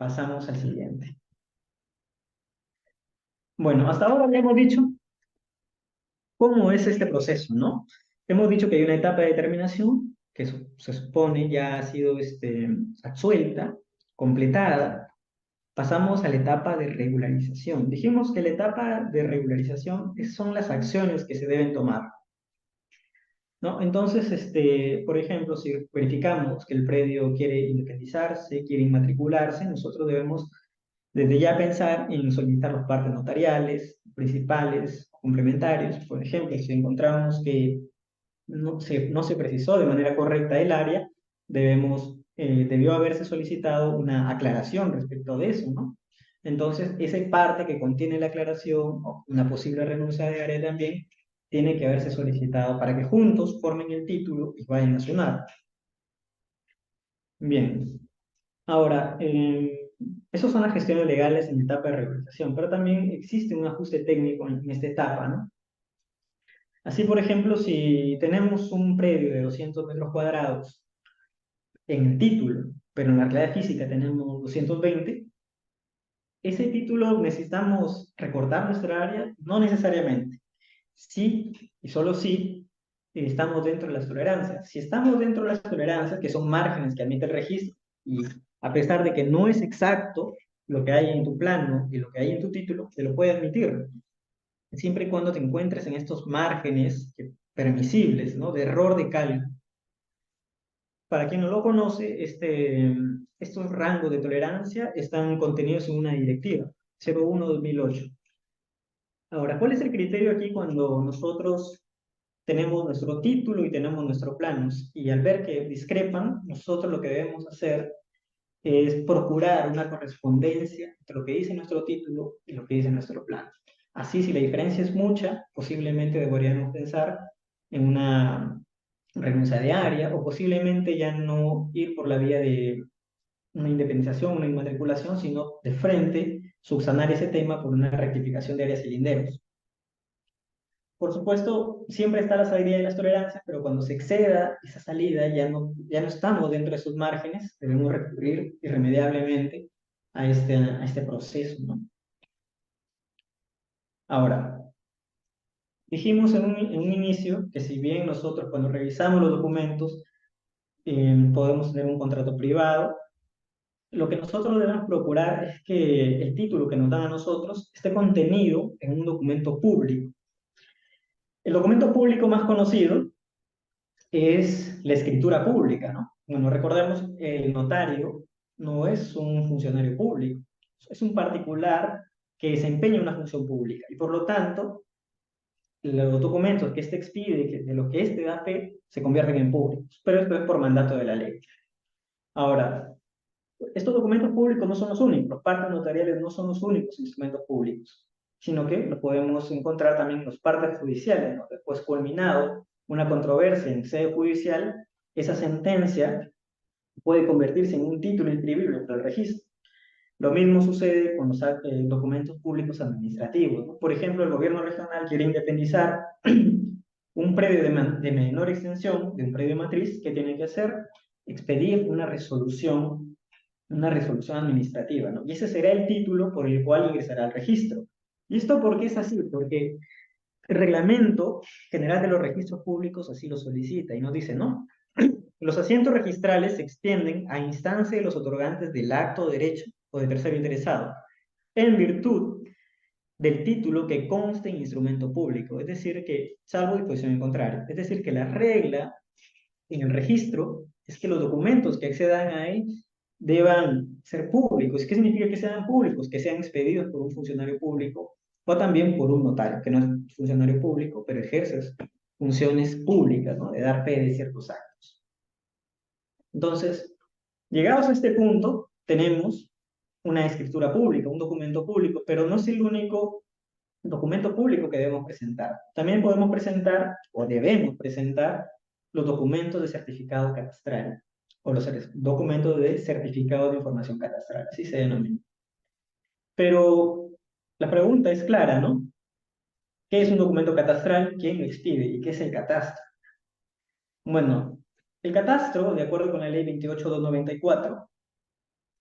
Pasamos al siguiente. Bueno, hasta ahora ya hemos dicho cómo es este proceso, ¿no? Hemos dicho que hay una etapa de determinación que se supone ya ha sido absuelta, completada. Pasamos a la etapa de regularización. Dijimos que la etapa de regularización son las acciones que se deben tomar, ¿no? Entonces, por ejemplo, si verificamos que el predio quiere independizarse, quiere inmatricularse, nosotros debemos desde ya pensar en solicitar los partes notariales, principales, complementarios. Por ejemplo, si encontramos que no se precisó de manera correcta el área, debió haberse solicitado una aclaración respecto de eso, ¿no? Entonces, esa parte que contiene la aclaración o una posible renuncia de área también tiene que haberse solicitado para que juntos formen el título y vayan a sumar. Bien, ahora, esas son las gestiones legales en etapa de regularización, pero también existe un ajuste técnico en esta etapa, ¿no? Así, por ejemplo, si tenemos un predio de 200 metros cuadrados en el título, pero en la realidad física tenemos 220, ese título necesitamos recortar nuestra área, no necesariamente. Sí, y solo sí, estamos dentro de las tolerancias. Si estamos dentro de las tolerancias, que son márgenes que admite el registro, y a pesar de que no es exacto lo que hay en tu plano y lo que hay en tu título, te lo puede admitir, siempre y cuando te encuentres en estos márgenes permisibles, ¿no? De error de cálculo. Para quien no lo conoce, estos rangos de tolerancia están contenidos en una directiva, 01/2008. Ahora, ¿cuál es el criterio aquí cuando nosotros tenemos nuestro título y tenemos nuestros planos? Y al ver que discrepan, nosotros lo que debemos hacer es procurar una correspondencia entre lo que dice nuestro título y lo que dice nuestro plano. Así, si la diferencia es mucha, posiblemente deberíamos pensar en una renuncia de área o posiblemente ya no ir por la vía de una independización, una inmatriculación, sino de frente subsanar ese tema por una rectificación de áreas y linderos. Por supuesto, siempre está la salida de las tolerancias, pero cuando se exceda esa salida ya no estamos dentro de sus márgenes, debemos recurrir irremediablemente a este proceso, ¿no? Ahora, dijimos en un inicio que si bien nosotros cuando revisamos los documentos podemos tener un contrato privado, lo que nosotros debemos procurar es que el título que nos dan a nosotros esté contenido en un documento público. El documento público más conocido es la escritura pública, ¿no? Bueno, recordemos, el notario no es un funcionario público, es un particular que desempeña una función pública y por lo tanto los documentos que éste expide, de lo que éste da fe, se convierten en públicos, pero esto es por mandato de la ley. Ahora, estos documentos públicos no son los únicos, los partes notariales no son los únicos instrumentos públicos, sino que lo podemos encontrar también en los partes judiciales, ¿no? Después culminado una controversia en sede judicial, esa sentencia puede convertirse en un título inscribible para el registro. Lo mismo sucede con los documentos públicos administrativos, ¿no? Por ejemplo, el gobierno regional quiere independizar un predio de menor extensión, de un predio matriz, ¿qué tiene que hacer? Expedir una resolución administrativa, ¿no? Y ese será el título por el cual ingresará al registro. ¿Y esto por qué es así? Porque el reglamento general de los registros públicos así lo solicita y nos dice, ¿no? Los asientos registrales se extienden a instancia de los otorgantes del acto de derecho o de tercero interesado, en virtud del título que conste en instrumento público, es decir, que, salvo disposición en contrario, es decir, que la regla en el registro es que los documentos que accedan a él deban ser públicos. ¿Qué significa que sean públicos? Que sean expedidos por un funcionario público o también por un notario, que no es funcionario público, pero ejerce funciones públicas, ¿no? De dar fe de ciertos actos. Entonces, llegados a este punto, tenemos una escritura pública, un documento público, pero no es el único documento público que debemos presentar. También podemos presentar, o debemos presentar, los documentos de certificado catastral, o los documentos de certificado de información catastral, así se denomina. Pero la pregunta es clara, ¿no? ¿Qué es un documento catastral? ¿Quién lo expide? ¿Y qué es el catastro? Bueno, el catastro, de acuerdo con la ley 28294,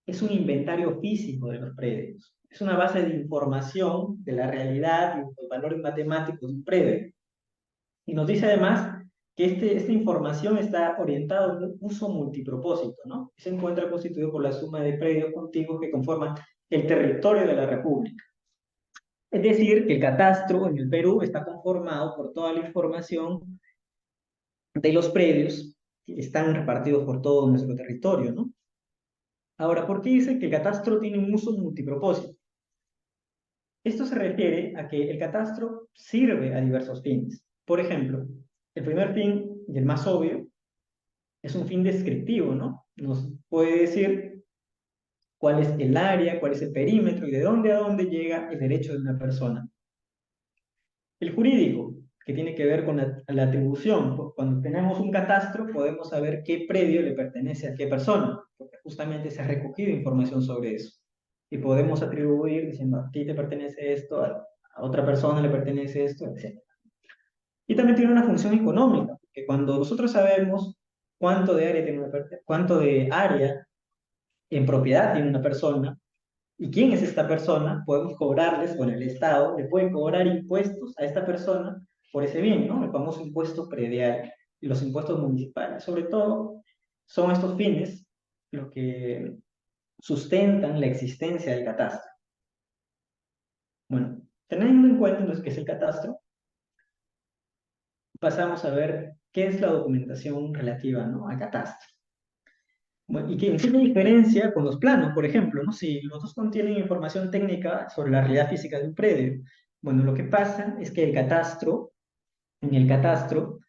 es un inventario físico de los predios. Es una base de información de la realidad y los valores matemáticos de un predio. Y nos dice además que esta información está orientada a un uso multipropósito, ¿no? Y se encuentra constituido por la suma de predios contiguos que conforman el territorio de la República. Es decir, que el catastro en el Perú está conformado por toda la información de los predios que están repartidos por todo nuestro territorio, ¿no? Ahora, ¿por qué dice que el catastro tiene un uso multipropósito? Esto se refiere a que el catastro sirve a diversos fines. Por ejemplo, el primer fin, y el más obvio, es un fin descriptivo, ¿no? Nos puede decir cuál es el área, cuál es el perímetro y de dónde a dónde llega el derecho de una persona. El jurídico, que tiene que ver con la atribución. Cuando tenemos un catastro, podemos saber qué predio le pertenece a qué persona, porque justamente se ha recogido información sobre eso. Y podemos atribuir diciendo, a ti te pertenece esto, a otra persona le pertenece esto, etc. Y también tiene una función económica, porque cuando nosotros sabemos cuánto de área en propiedad tiene una persona, ¿y quién es esta persona? Podemos cobrarles, bueno, el Estado le puede cobrar impuestos a esta persona por ese bien, ¿no? El famoso impuesto predial y los impuestos municipales. Sobre todo, son estos fines los que sustentan la existencia del catastro. Bueno, teniendo en cuenta entonces qué es el catastro, pasamos a ver qué es la documentación relativa, ¿no?, al catastro. Bueno, y que tiene diferencia con los planos, por ejemplo, ¿no? Si los dos contienen información técnica sobre la realidad física de un predio. Bueno, lo que pasa es que en el catastro,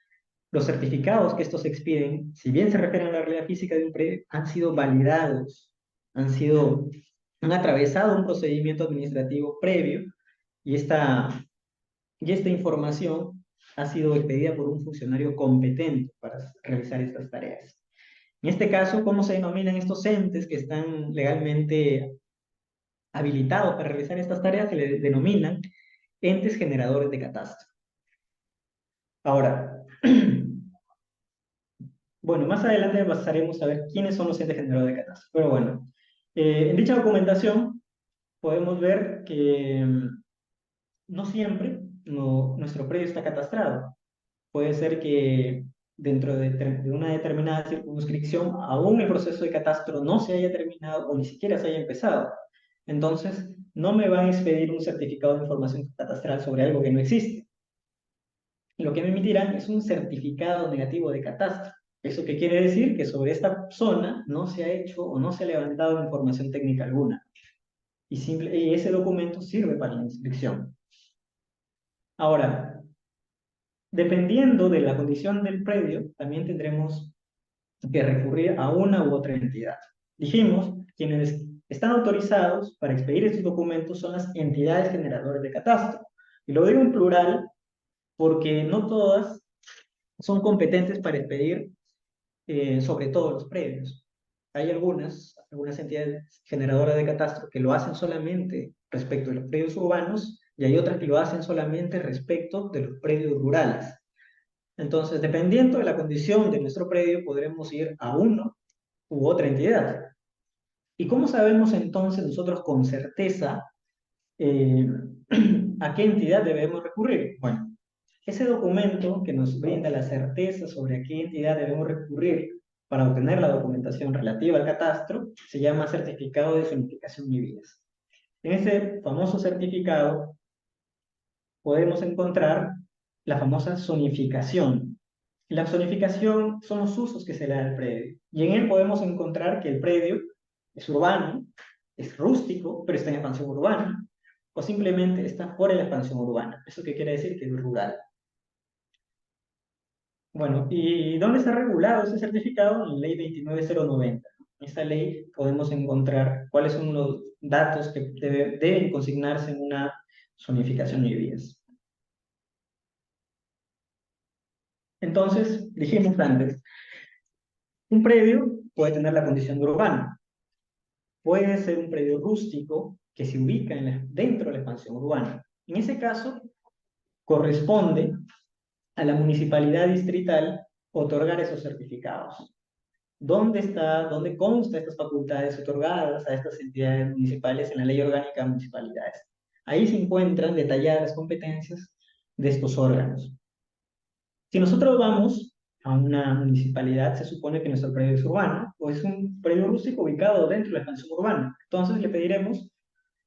los certificados que estos expiden, si bien se refieren a la realidad física de un predio, han sido validados, han atravesado un procedimiento administrativo previo y esta información ha sido expedida por un funcionario competente para realizar estas tareas. En este caso, ¿cómo se denominan estos entes que están legalmente habilitados para realizar estas tareas? Se le denominan entes generadores de catastro. Ahora, bueno, más adelante pasaremos a ver quiénes son los entes generadores de catastro. Pero bueno, en dicha documentación podemos ver que no siempre nuestro predio está catastrado. Puede ser que dentro de una determinada circunscripción aún el proceso de catastro no se haya terminado o ni siquiera se haya empezado. Entonces, no me van a expedir un certificado de información catastral sobre algo que no existe. Lo que me emitirán es un certificado negativo de catastro. ¿Eso qué quiere decir? Que sobre esta zona no se ha hecho o no se ha levantado información técnica alguna. Y ese documento sirve para la inscripción. Ahora, dependiendo de la condición del predio, también tendremos que recurrir a una u otra entidad. Dijimos, quienes están autorizados para expedir estos documentos son las entidades generadoras de catastro. Y lo digo en plural porque no todas son competentes para expedir sobre todos los predios. Hay algunas entidades generadoras de catastro que lo hacen solamente respecto de los predios urbanos y hay otras que lo hacen solamente respecto de los predios rurales. Entonces, dependiendo de la condición de nuestro predio, podremos ir a uno u otra entidad. ¿Y cómo sabemos entonces nosotros con certeza eh, a qué entidad debemos recurrir? Bueno, ese documento que nos brinda la certeza sobre a qué entidad debemos recurrir para obtener la documentación relativa al catastro se llama certificado de zonificación y vías. En ese famoso certificado podemos encontrar la famosa zonificación. La zonificación son los usos que se le da al predio. Y en él podemos encontrar que el predio es urbano, es rústico, pero está en expansión urbana, o simplemente está fuera de la expansión urbana. ¿Eso qué quiere decir? Que es rural. Bueno, ¿y dónde está regulado ese certificado? En la ley 29090. En esta ley podemos encontrar cuáles son los datos que deben consignarse en una zonificación y vías. Entonces, dijimos antes, un predio puede tener la condición de urbano, puede ser un predio rústico que se ubica dentro de la expansión urbana. En ese caso, corresponde a la municipalidad distrital otorgar esos certificados. dónde consta estas facultades otorgadas a estas entidades municipales en la Ley Orgánica de Municipalidades. Ahí se encuentran detalladas las competencias de estos órganos. Si nosotros vamos a una municipalidad, se supone que nuestro predio es urbano o es un predio rústico ubicado dentro de la expansión urbana. Entonces le pediremos,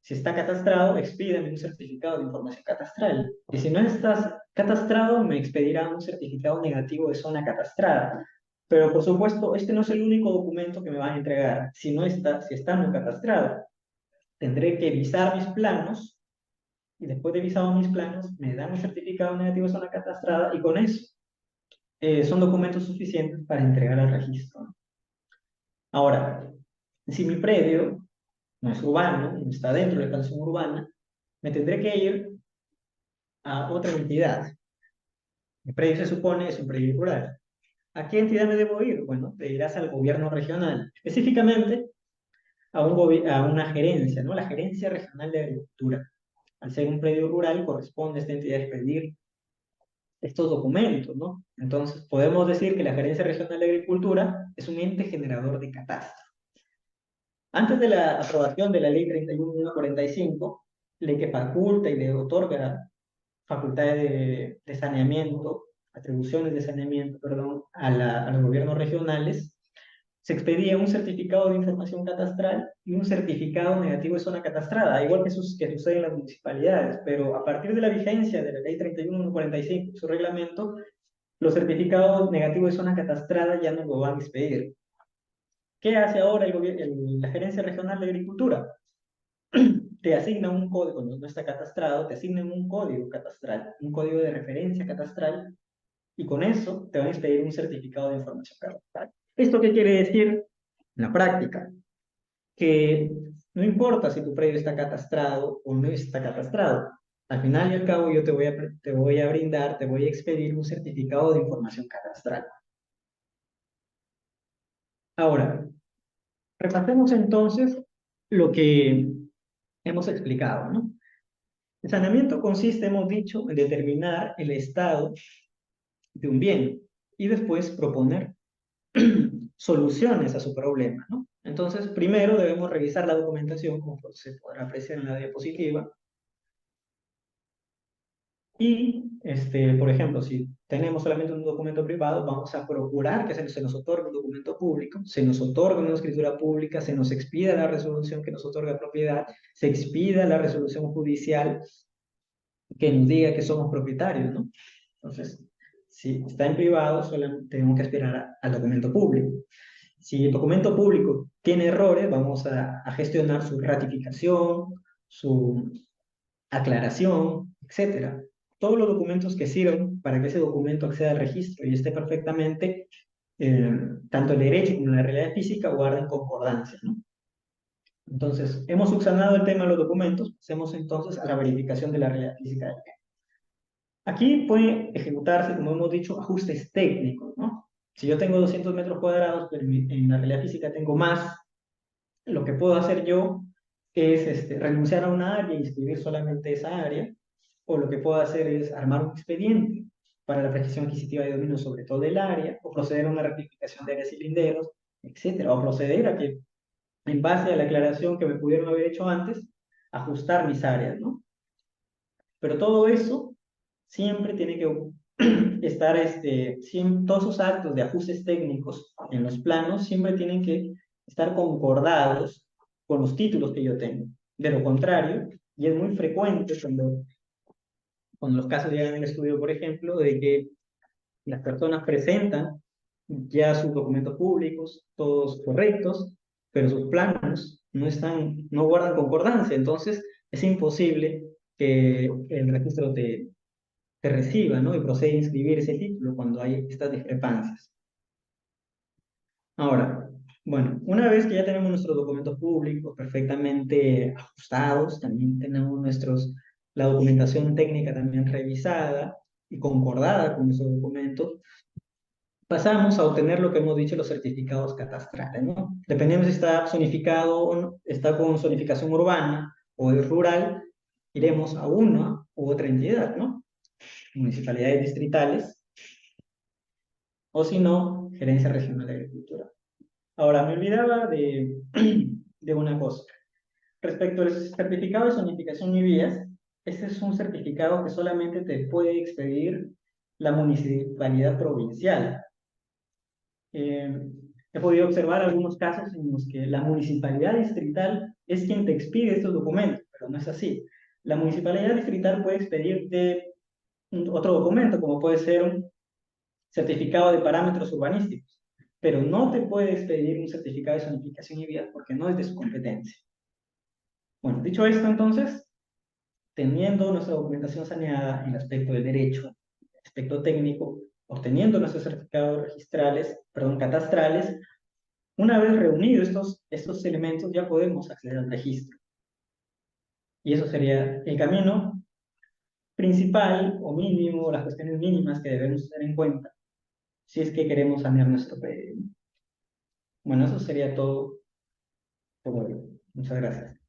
si está catastrado, expídeme un certificado de información catastral. Y si no estás catastrado, me expedirá un certificado negativo de zona catastrada. Pero por supuesto, este no es el único documento que me van a entregar. Si está no catastrado, tendré que visar mis planos y después de visado mis planos, me dan un certificado negativo de zona catastrada y con eso son documentos suficientes para entregar al registro. Ahora, si mi predio no es urbano, no está dentro de la expansión urbana, me tendré que ir a otra entidad. Mi predio se supone es un predio rural. ¿A qué entidad me debo ir? Bueno, te irás al gobierno regional, específicamente a una gerencia, ¿no? La Gerencia Regional de Agricultura. Al ser un predio rural, corresponde a esta entidad expedir estos documentos, ¿no? Entonces, podemos decir que la Gerencia Regional de Agricultura es un ente generador de catastro. Antes de la aprobación de la Ley 31.145, ley que faculta y le otorga facultades de saneamiento, atribuciones de saneamiento, perdón, a los gobiernos regionales, se expedía un certificado de información catastral y un certificado negativo de zona catastrada, igual que sucede en las municipalidades, pero a partir de la vigencia de la Ley 31.145 y su reglamento, los certificados negativos de zona catastrada ya no lo van a expedir. ¿Qué hace ahora la Gerencia Regional de Agricultura? Te asigna un código, cuando no está catastrado, te asignan un código catastral, un código de referencia catastral, y con eso te van a expedir un certificado de información catastral. ¿Esto qué quiere decir en la práctica? Que no importa si tu predio está catastrado o no está catastrado, al final y al cabo yo te voy a expedir un certificado de información catastral. Ahora, repasemos entonces lo que hemos explicado, ¿no? El saneamiento consiste, hemos dicho, en determinar el estado de un bien y después proponer soluciones a su problema, ¿no? Entonces, primero debemos revisar la documentación, como se podrá apreciar en la diapositiva, y, por ejemplo, si tenemos solamente un documento privado, vamos a procurar que se nos otorgue un documento público, se nos otorgue una escritura pública, se nos expida la resolución que nos otorga propiedad, se expida la resolución judicial que nos diga que somos propietarios, ¿no? Entonces, si está en privado, solamente tenemos que esperar al documento público. Si el documento público tiene errores, vamos a gestionar su ratificación, su aclaración, etcétera. Todos los documentos que sirven para que ese documento acceda al registro y esté perfectamente, tanto el derecho como la realidad física guarden concordancia, ¿no? Entonces, hemos subsanado el tema de los documentos, pasemos entonces a la verificación de la realidad física del bien. Aquí pueden ejecutarse, como hemos dicho, ajustes técnicos, ¿no? Si yo tengo 200 metros cuadrados, pero en la realidad física tengo más, lo que puedo hacer yo es renunciar a una área y inscribir solamente esa área, o lo que puedo hacer es armar un expediente para la precisión adquisitiva de dominio sobre todo el área, o proceder a una rectificación de áreas y linderos, etcétera, o proceder a que, en base a la aclaración que me pudieron haber hecho antes, ajustar mis áreas, ¿no? Pero todo eso siempre tiene que estar, todos esos actos de ajustes técnicos en los planos siempre tienen que estar concordados con los títulos que yo tengo. De lo contrario, y es muy frecuente cuando los casos llegan al estudio, por ejemplo, de que las personas presentan ya sus documentos públicos, todos correctos, pero sus planos no guardan concordancia, entonces es imposible que el registro te reciba, ¿no? Y procede a inscribir ese título cuando hay estas discrepancias. Ahora, bueno, una vez que ya tenemos nuestros documentos públicos perfectamente ajustados, también tenemos la documentación técnica también revisada y concordada con esos documentos, pasamos a obtener lo que hemos dicho, los certificados catastrales, ¿no? Dependiendo si está zonificado o no, está con zonificación urbana o es rural, iremos a una u otra entidad, ¿no? Municipalidades distritales, o si no, Gerencia Regional de Agricultura. Ahora, me olvidaba de una cosa. Respecto al certificado de zonificación y vías, este es un certificado que solamente te puede expedir la municipalidad provincial. Eh, He podido observar algunos casos en los que la municipalidad distrital es quien te expide estos documentos, pero no es así. La municipalidad distrital puede expedirte otro documento, como puede ser un certificado de parámetros urbanísticos, pero no te puede expedir un certificado de zonificación y vías porque no es de su competencia. Bueno, dicho esto, entonces, teniendo nuestra documentación saneada en el aspecto del derecho, aspecto técnico, obteniendo nuestros certificados registrales, perdón, catastrales, una vez reunidos estos elementos ya podemos acceder al registro. Y eso sería el camino principal o mínimo, las cuestiones mínimas que debemos tener en cuenta si es que queremos sanear nuestro predio. Bueno, eso sería todo por hoy. Muchas gracias.